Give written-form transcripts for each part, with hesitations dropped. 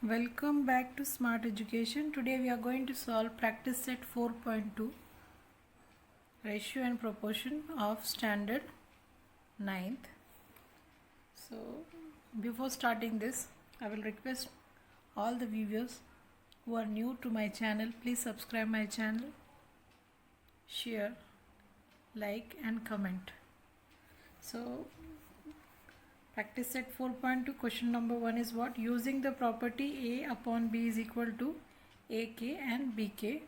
Welcome back to Smart Education. Today we are going to solve practice set 4.2 ratio and proportion of standard 9th. So before starting this, I will request all the viewers who are new to my channel, please subscribe my channel, share, like and comment. So practice set 4.2 question number 1 is what? Using the property A upon B is equal to AK and BK,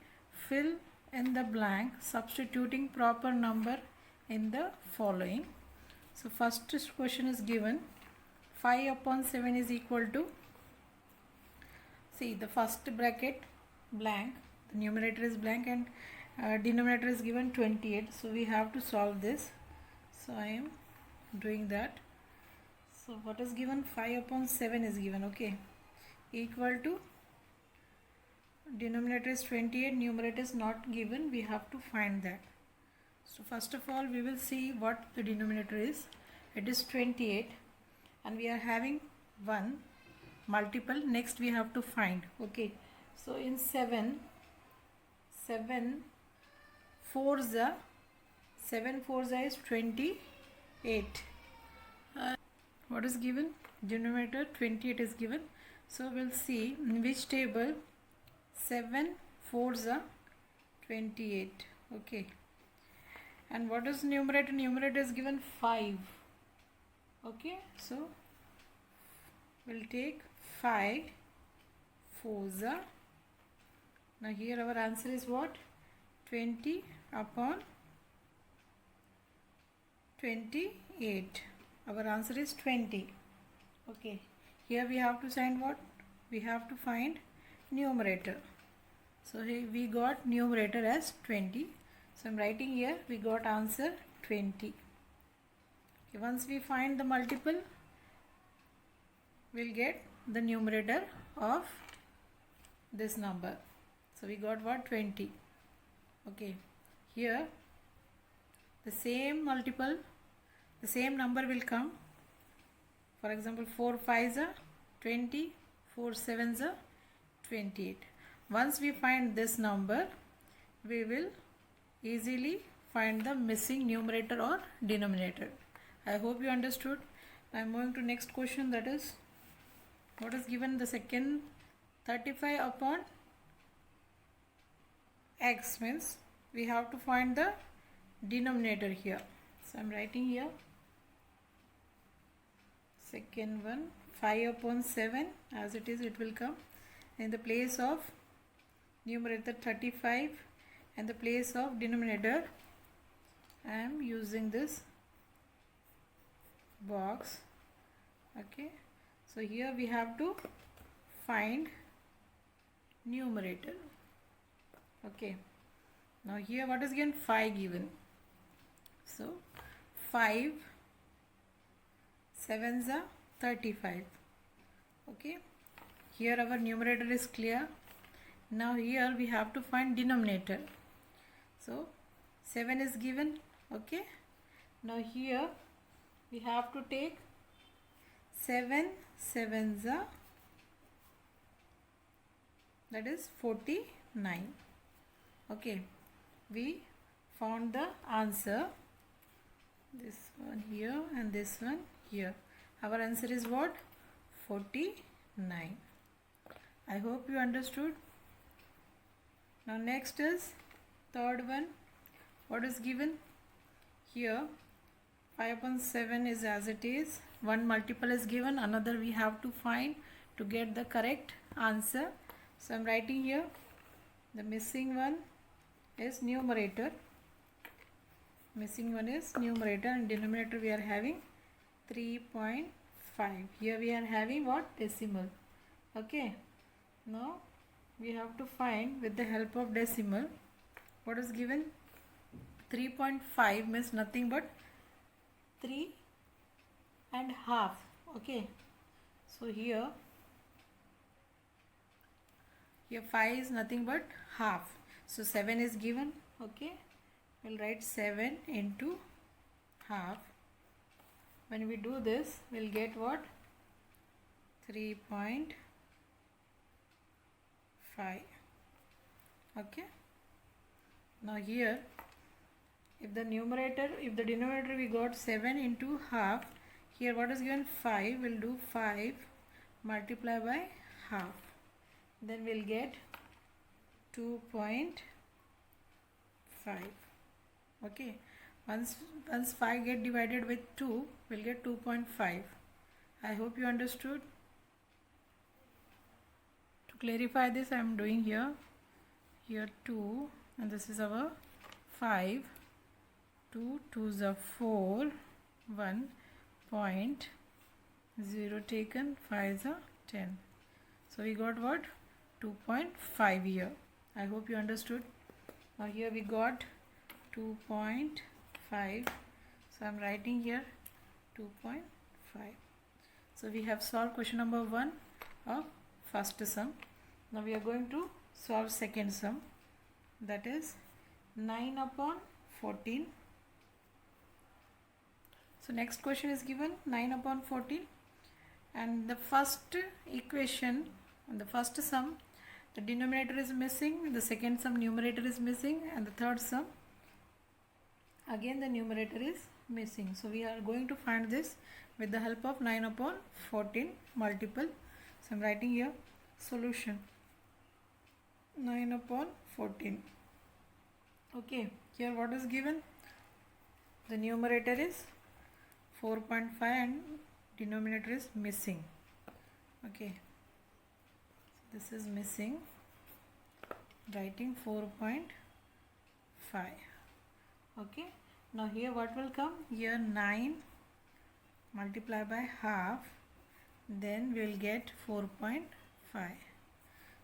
fill in the blank substituting proper number in the following. So first question is given 5 upon 7 is equal to, see the first bracket blank, the numerator is blank and denominator is given 28. So we have to solve this. So I am doing that. So what is given? 5 upon 7 is given, okay, equal to, denominator is 28, numerator is not given, we have to find that. So first of all we will see what the denominator is. It is 28 and we are having 1 multiple, next we have to find, okay. So in 7 fours is 28. What is given? Denominator 28 is given. So we'll see in which table 7 fours are 28, okay. And what is numerator? Numerator is given 5, okay. So we'll take 5 fours are, now here our answer is what? 20 upon 28. Our answer is 20, okay. Here we have to find what? We have to find numerator. So here we got numerator as 20. So I am writing here we got answer 20. Okay, once we find the multiple, we'll get the numerator of this number. So we got what? 20, okay. Here the same multiple, the same number will come. For example, 4 5s are 20, 4 7s are 28. Once we find this number, we will easily find the missing numerator or denominator. I hope you understood. I am moving to next question, that is what is given the second 35 upon x, means we have to find the denominator here. So I am writing here second one 5 upon 7 as it is, it will come in the place of numerator 35 and the place of denominator I am using this box, okay. So here we have to find numerator, okay. Now here what is given? 5 given. So 5 7s are 35, okay. Here our numerator is clear. Now here we have to find denominator. So 7 is given, okay. Now here we have to take 7 7s are, that is 49, okay. We found the answer, this one here and this one here. Our answer is what? 49. I hope you understood. Now next is third one. What is given? Here 5 upon 7 is as it is. One multiple is given, another we have to find to get the correct answer. So I am writing here the missing one is numerator. Missing one is numerator and denominator we are having 3.5. Here we are having what? Decimal, okay. Now we have to find with the help of decimal. What is given? 3.5 means nothing but 3 and half, okay. So here 5 is nothing but half. So 7 is given, okay. We'll write 7 into half. When we do this, we'll get what? 3.5 5. Okay. Now here, if the denominator we got 7 into half, here what is given 5, we'll do 5 multiply by half. Then we'll get 2.5. Okay. Once 5 get divided with 2, we'll get 2.5. I hope you understood. To clarify this, I am doing here 2, and this is our 5. 2 2s are 4, 1.0 taken, 5s are 10. So we got what? 2.5 here. I hope you understood. Now here we got 2.5. So I am writing here 2.5. So we have solved question number 1 of first sum. Now we are going to solve second sum, that is 9 upon 14. So next question is given 9 upon 14, and the first equation, the first sum, the denominator is missing, the second sum numerator is missing, and the third sum again the numerator is missing. So we are going to find this with the help of 9 upon 14 multiple. So I am writing here solution 9 upon 14. Okay, here what is given? The numerator is 4.5 and denominator is missing. Okay, so this is missing, writing 4.5. Okay, now here what will come? Here 9 multiply by half, then we will get 4.5.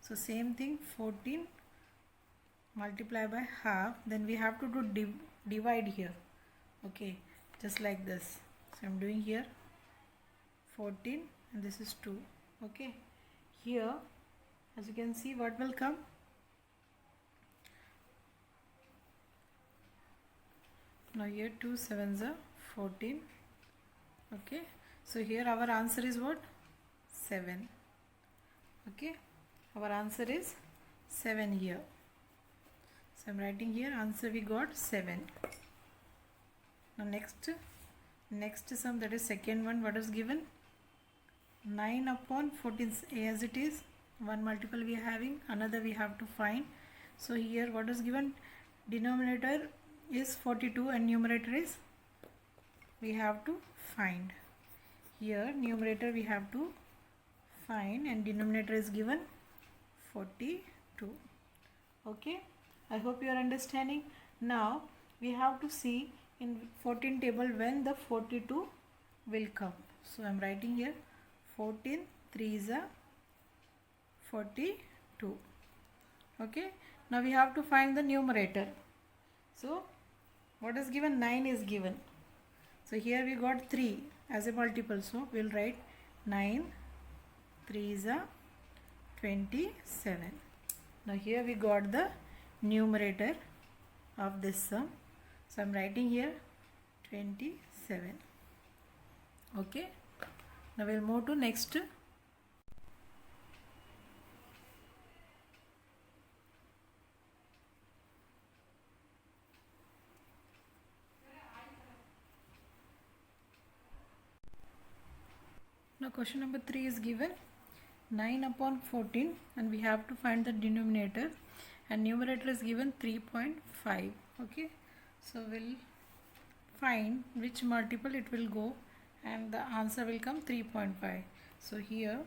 So same thing, 14 multiply by half, then we have to do divide here. Okay, just like this. So I am doing here 14 and this is 2. Okay, here as you can see what will come? Now here 2 7s are 14. Okay, so here our answer is what? 7. Okay, our answer is 7 here. So I am writing here answer we got 7. Now next sum, that is second one, what is given? 9 upon 14 as it is. One multiple we are having, another we have to find. So here what is given? Denominator is 42 and numerator is we have to find. Here numerator we have to find and denominator is given 42. Okay, I hope you are understanding. Now we have to see in 14 table when the 42 will come. So I am writing here 14 3s are 42. Okay, now we have to find the numerator. So what is given? 9 is given. So here we got 3 as a multiple, so we will write 9 3s are 27. Now here we got the numerator of this sum. So I am writing here 27. Okay, now we will move to next. Now question number 3 is given 9 upon 14 and we have to find the denominator, and numerator is given 3.5. Okay, so we'll find which multiple it will go and the answer will come 3.5. So here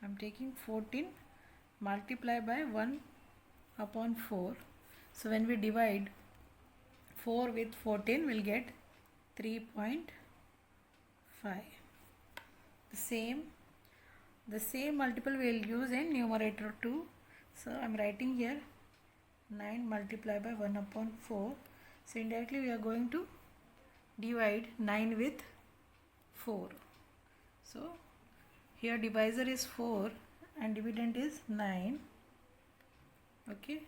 I'm taking 14 multiply by 1 upon 4. So when we divide 4 with 14 we'll get 3.5. The same multiple we will use in numerator too. So I am writing here 9 multiply by 1 upon 4. So indirectly we are going to divide 9 with 4. So here divisor is 4 and dividend is 9. Okay,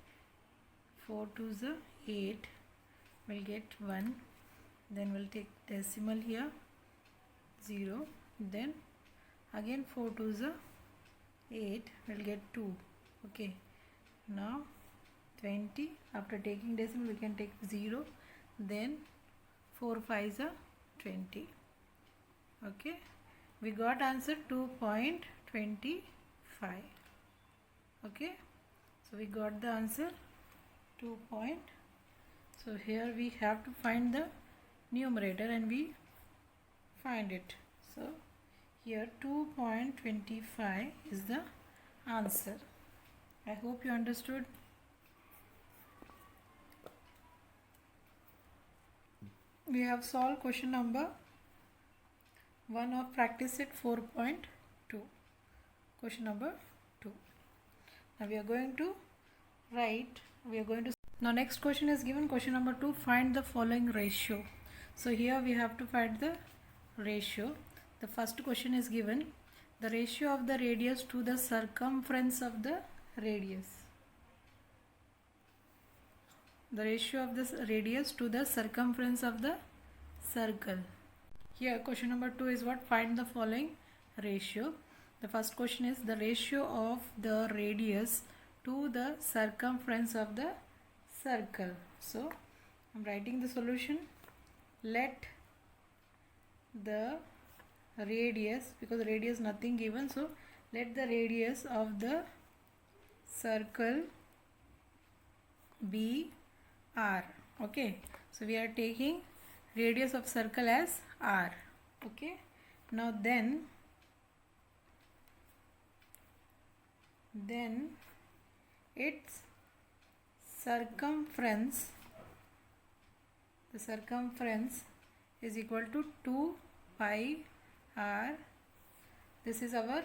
4 2s are 8. We'll get 1. Then we'll take decimal here 0. Then again 4 2s are 8. We'll get 2. Okay, now 20, after taking decimal we can take 0, then 4 5s are 20. Okay, we got answer 2.25. Okay, so we got the answer 2 point. So here we have to find the numerator and we find it. So here 2.25 is the answer. I hope you understood. We have solved question number 1 of practice set 4.2. Question number 2. Now we are going to write, now next question is given, question number 2, find the following ratio. So here we have to find the ratio. The first question is given, the ratio of the radius to the circumference of the radius. The ratio of the radius to the circumference of the circle. Here question number 2 is what? Find the following ratio. The first question is the ratio of the radius to the circumference of the circle. So I'm writing the solution. Let the radius, because radius nothing given, so let the radius of the circle be r. Okay, so we are taking radius of circle as r. Okay, now then its circumference, the circumference is equal to 2 pi r. This is our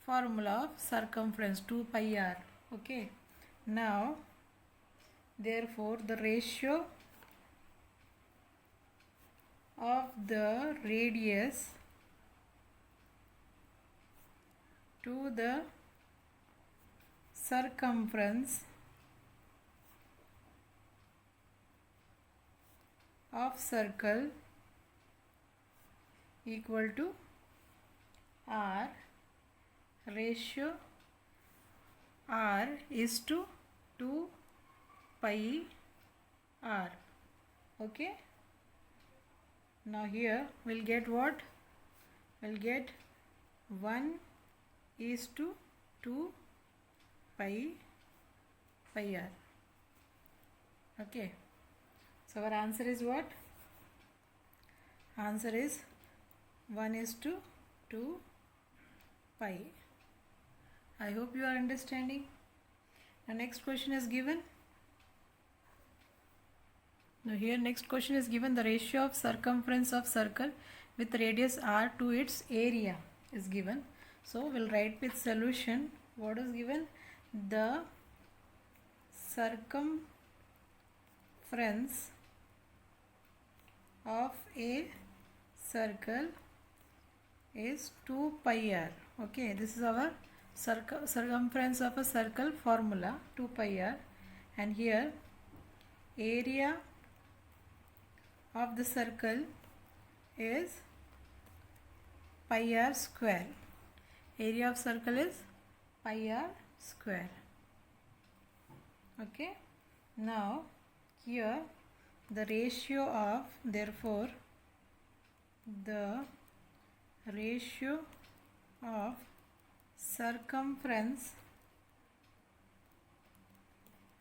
formula of circumference, 2 pi r. Okay, now therefore the ratio of the radius to the circumference of circle equal to r. Ratio r is to 2 pi r. Okay, now here we'll get what? We'll get 1 is to 2 pi r. Okay, so our answer is what? Answer is 1 is to 2 pi. I hope you are understanding. The next question is given. Now here next question is given, the ratio of circumference of circle with radius r to its area is given. So we'll write with solution. What is given? The circumference of a circle is 2 pi r. Okay, this is our circumference of a circle formula, 2 pi r, and here area of the circle is pi r square. Area of circle is pi r square. Okay, now here the ratio of, therefore the ratio of circumference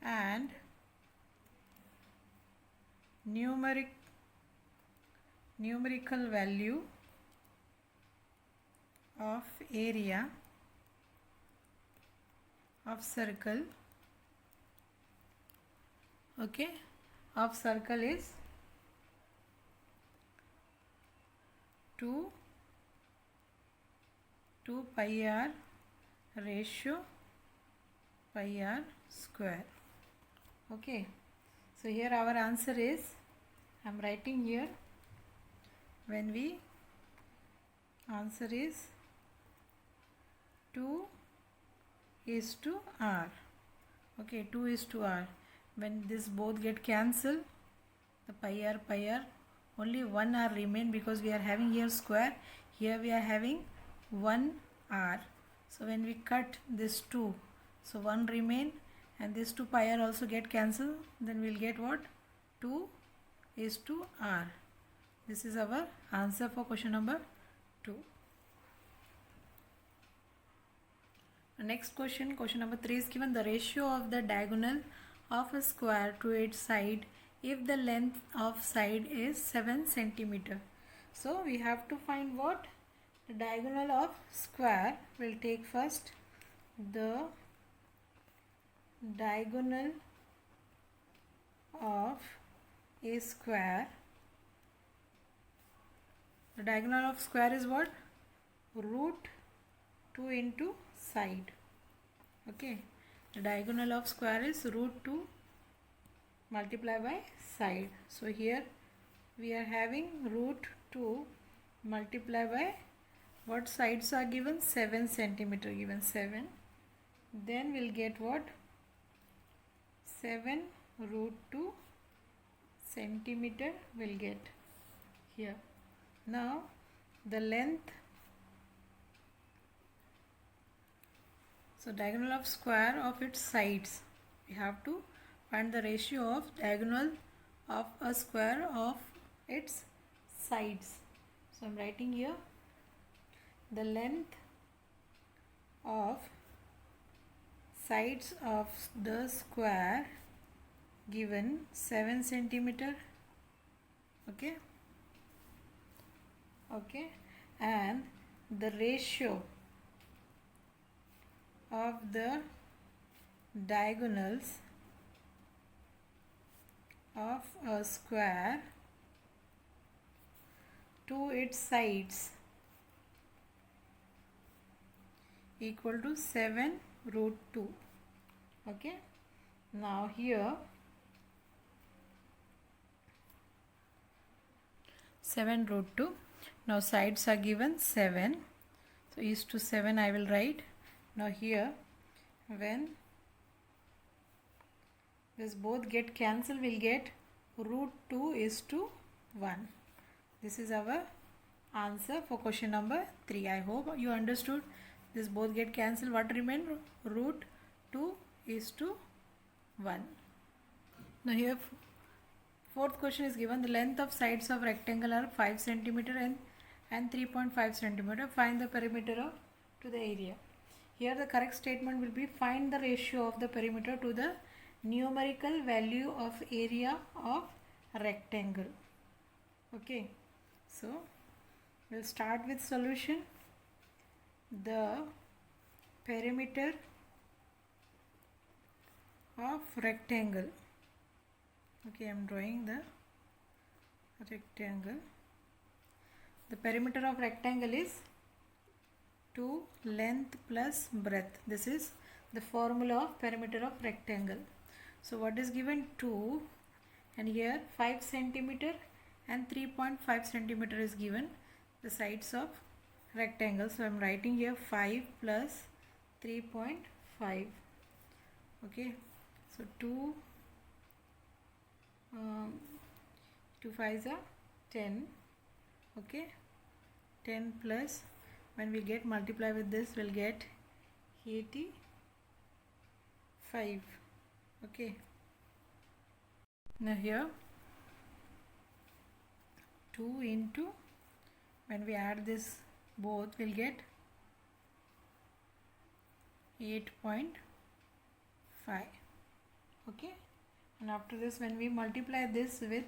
and numerical value of area of circle, okay, of circle is 2 pi r ratio pi r square. Okay, so here our answer is, I am writing here, when we answer is 2 is to r. Okay, 2 is to r. When this both get cancelled, the pi r, only 1 r remain, because we are having here square, here we are having 1 r. So when we cut this 2, So 1 remain, and this 2 pi r also get cancelled. Then we'll get what? 2 is to r. This is our answer for question number 2. Next question, question number 3 is given the ratio of the diagonal of a square to its side if the length of side is 7 centimeter. So we have to find what? The diagonal of square. We'll take first the diagonal of a square. The diagonal of square is what? Root 2 into side. Okay, the diagonal of square is root 2 multiplied by side. So here we are having root 2 multiplied by what sides are given? 7 centimeter given, 7. Then we'll get what? 7 root 2 centimeter will get here. Now the length, so diagonal of square of its sides, we have to find the ratio of diagonal of a square of its sides. So I'm writing here the length of sides of the square given 7 centimeter. Okay, and the ratio of the diagonals of a square to its sides equal to 7 root 2. Okay, now here 7 root 2. Now sides are given 7, so is to 7 I will write. Now here when this both get cancelled, we'll get root 2 is to 1. This is our answer for question number 3. I hope you understood. This both get cancelled. What remain? Root 2 is to 1. Now here fourth question is given the length of sides of rectangle are 5 centimeter and 3.5 centimeter. Find the perimeter to the area. Here the correct statement will be find the ratio of the perimeter to the numerical value of area of rectangle. Okay, so we'll start with solution. The perimeter of rectangle. Okay, I'm drawing the rectangle. The perimeter of rectangle is 2 length plus breadth. This is the formula of perimeter of rectangle. So what is given? 2, and here 5 centimeter and 3.5 centimeter is given the sides of rectangle. So I am writing here 5 plus 3.5. Okay, so 2 5s are 10. Okay, 10 plus, when we get multiply with this, we'll get 85. Okay, now here 2 into, when we add this both, we'll get 8.5. Okay, and after this, when we multiply this with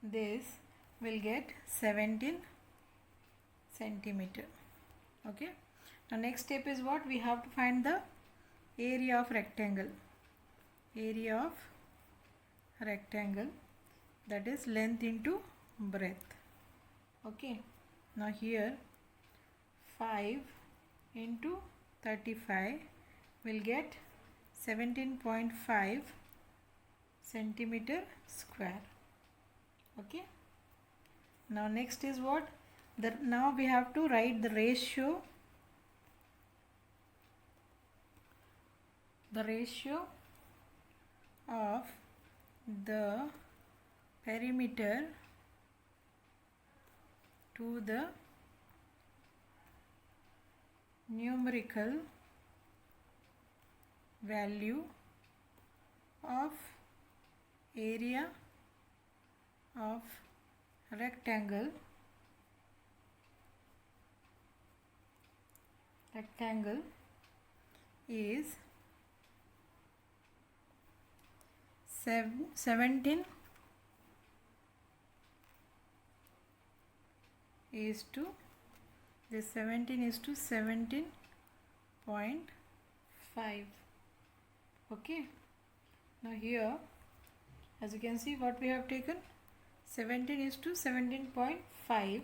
this, we'll get 17 centimeter. Okay, now next step is what? We have to find the area of rectangle. Area of rectangle, that is length into breadth. Okay, now here 5 into 35 will get 17.5 centimeter square. Okay, now next is what? Now we have to write the ratio of the perimeter to the numerical value of area of rectangle is 17 is to this 17 is to 17.5. okay, now here as you can see what we have taken, 17 is to 17.5.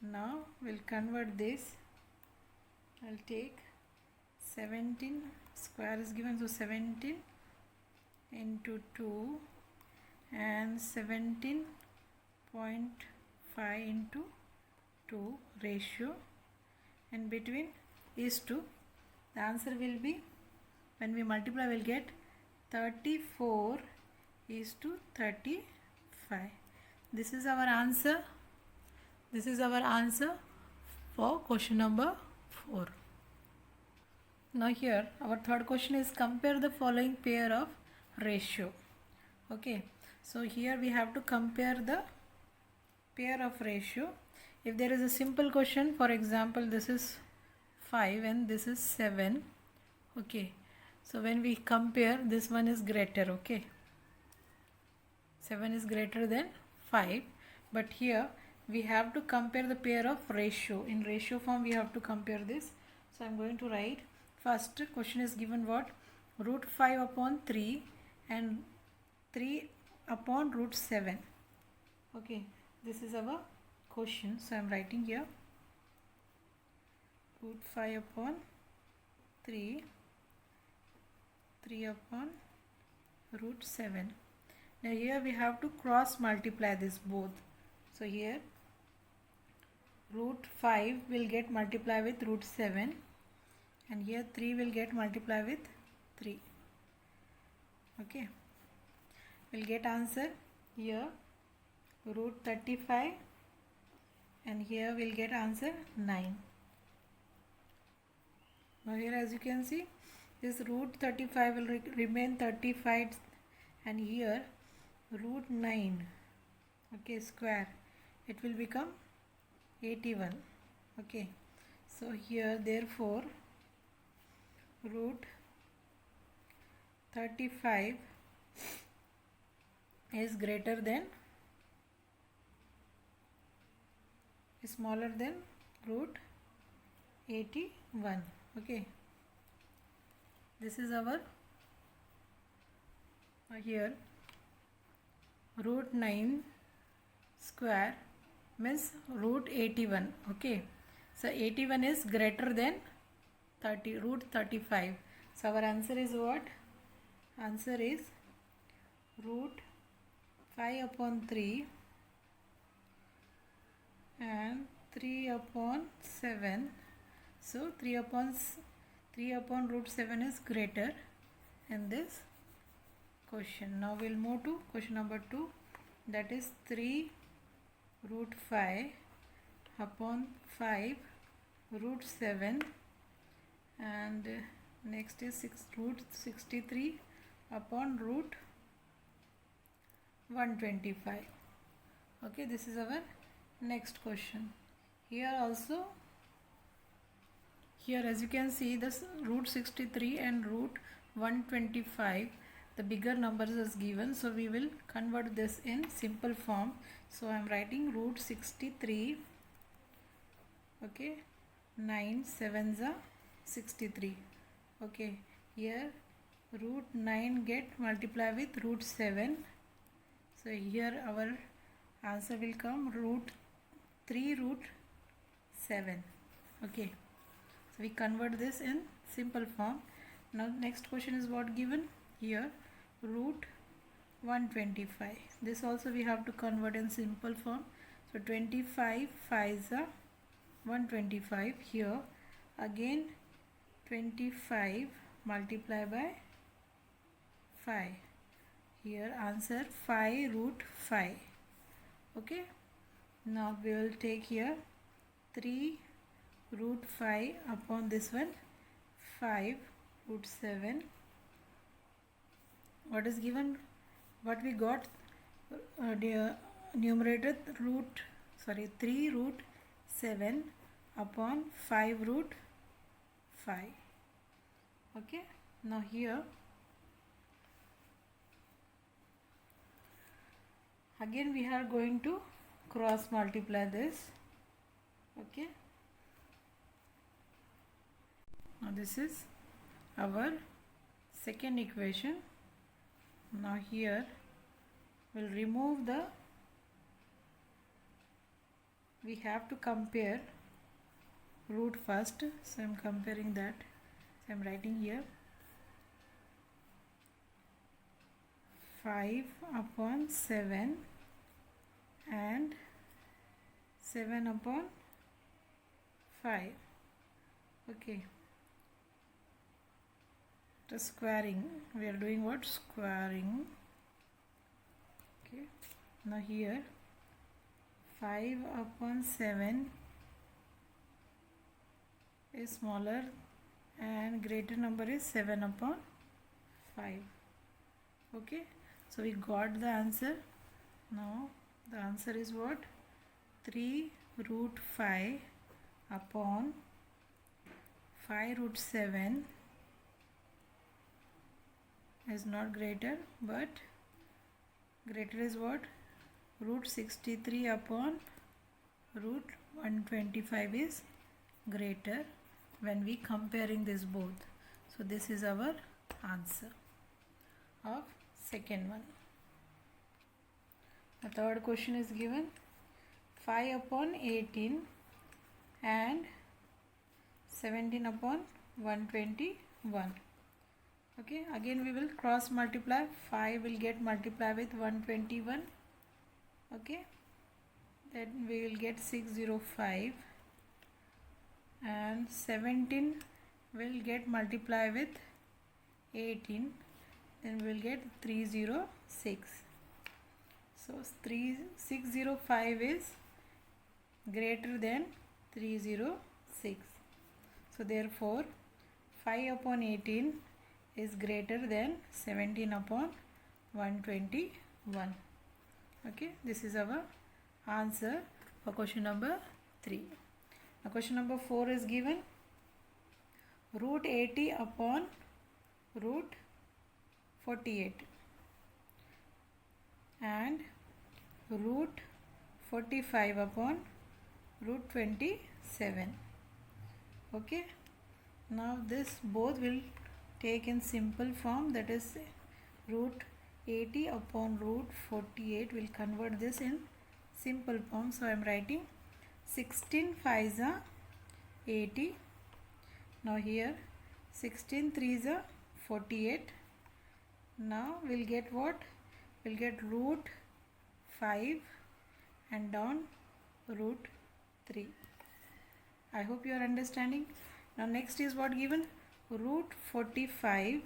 now we'll convert this. I'll take 17 square is given, so 17 into 2 and 17.5 into 2 ratio, and between is to, the answer will be, when we multiply we'll get 34 is to 35. This is our answer. This is our answer for question number 4. Now here our third question is compare the following pair of ratio. Okay, so here we have to compare the pair of ratio. If there is a simple question, for example this is 5 and this is 7, okay, so when we compare, this one is greater, okay, 7 is greater than 5, but here we have to compare the pair of ratio. In ratio form we have to compare this. So I am going to write, first question is given what, root 5 upon 3 and 3 upon root 7. Okay, this is our question. So I am writing here root 5 upon 3, 3 upon root 7. Now here we have to cross multiply this both. So here root 5 will get multiplied with root 7 and here 3 will get multiplied with 3. Okay, we'll get answer here root 35 and here we'll get answer 9. Now here as you can see, this root 35 will remain 35 and here root 9, okay, square, it will become 81. Okay, so here therefore root 35 is greater than, smaller than root 81. Okay, this is our here root 9 square means root 81. Okay, so 81 is greater than root 35. So our answer is what? Answer is root 5 upon 3 and 3 upon 7. So 3 upon root 7 is greater in this question. Now we'll move to question number 2, that is 3 root 5 upon 5 root 7 and next is root 63 upon root 125. Okay, this is our next question. Here also, here as you can see, this root 63 and root 125, the bigger numbers is given, so we will convert this in simple form. So I am writing root 63, okay, 9 7s are 63. Okay, here root 9 get multiplied with root 7. So here our answer will come root 3 root 7. Okay, so we convert this in simple form. Now next question is what given here, root 125. This also we have to convert in simple form. So 25 5s are 125. Here again 25 multiplied by 5. Here answer 5 root 5. Okay, now we will take here 3 root 5 upon this one 5 root 7. What is given? What we got? Numerator 3 root 7 upon 5 root 5. Okay, now here again we are going to cross multiply this. Okay, now this is our second equation. Now here we'll remove the, we have to compare root first, so I'm comparing that. So I'm writing here 5 upon 7 and 7 upon 5. Okay, the squaring, we are doing what? Squaring. Okay, now here 5 upon 7 is smaller and greater number is 7 upon 5. Okay, so we got the answer. Now the answer is what? 3 root 5 upon 5 root 7 is not greater, but greater is what? Root 63 upon root 125 is greater when we comparing this both. So this is our answer of second one. The third question is given 5 upon 18 and 17 upon 121. Okay, again we will cross multiply. 5 will get multiplied with 121. Okay, then we will get 605 and 17 will get multiplied with 18, then we will get 306. So 605 is greater than 306. So therefore 5 upon 18 is greater than 17 upon 121. Okay, this is our answer for question number 3. Now question number 4 is given root 80 upon root 48 and root 45 upon root 27. Okay, now this both will take in simple form, that is root 80 upon root 48 will convert this in simple form. So I am writing 16 5s are 80. Now here 16 3s are 48. Now we'll get what? We'll get root 5 and down root 3. I hope you are understanding. Now next is what given? Root 45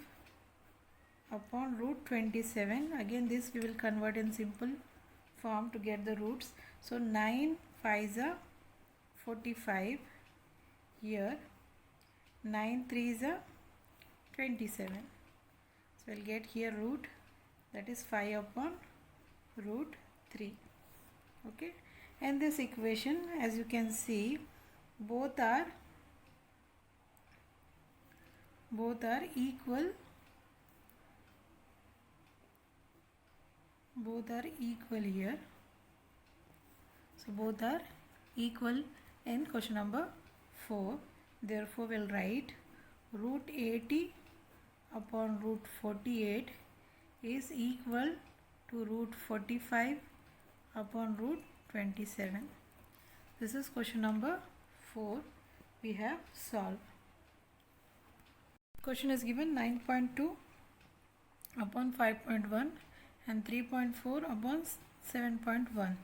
upon root 27. Again this we will convert in simple form to get the roots. So 9 5s are 45. Here 9 3s are 27. So we'll get here root, that is 5 upon root 3. Okay, and this equation, as you can see, both are equal. Both are equal here. So both are equal in question number 4. Therefore we'll write root 80 upon root 48 is equal to root 45 upon root 27. This is question number 4 we have solved. Question is given 9.2 upon 5.1 and 3.4 upon 7.1.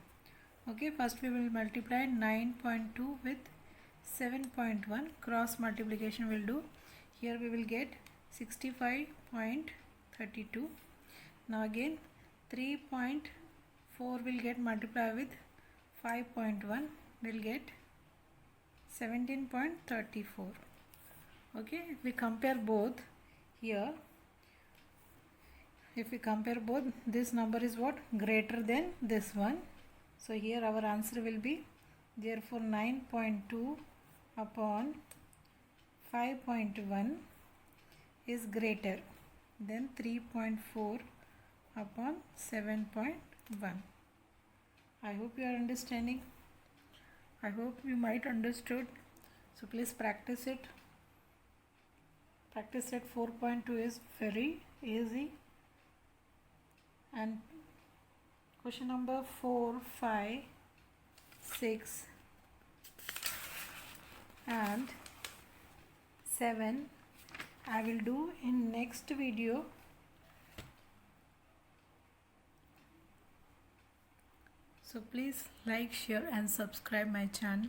Okay, first we will multiply 9.2 with 7.1. Cross multiplication will do. Here we will get 65.32. Now again 3.4 will get multiplied with 5.1, will get 17.34. Okay, if we compare both, here if we compare both, this number is what? Greater than this one. So here our answer will be, therefore 9.2 upon 5.1 is greater than 3.4 upon 7.1. I hope you are understanding. I hope you might understood. So please practice it. Practice at 4.2 is very easy. And question number 4, 5, 6 and 7 I will do in next video. So please like, share and subscribe my channel.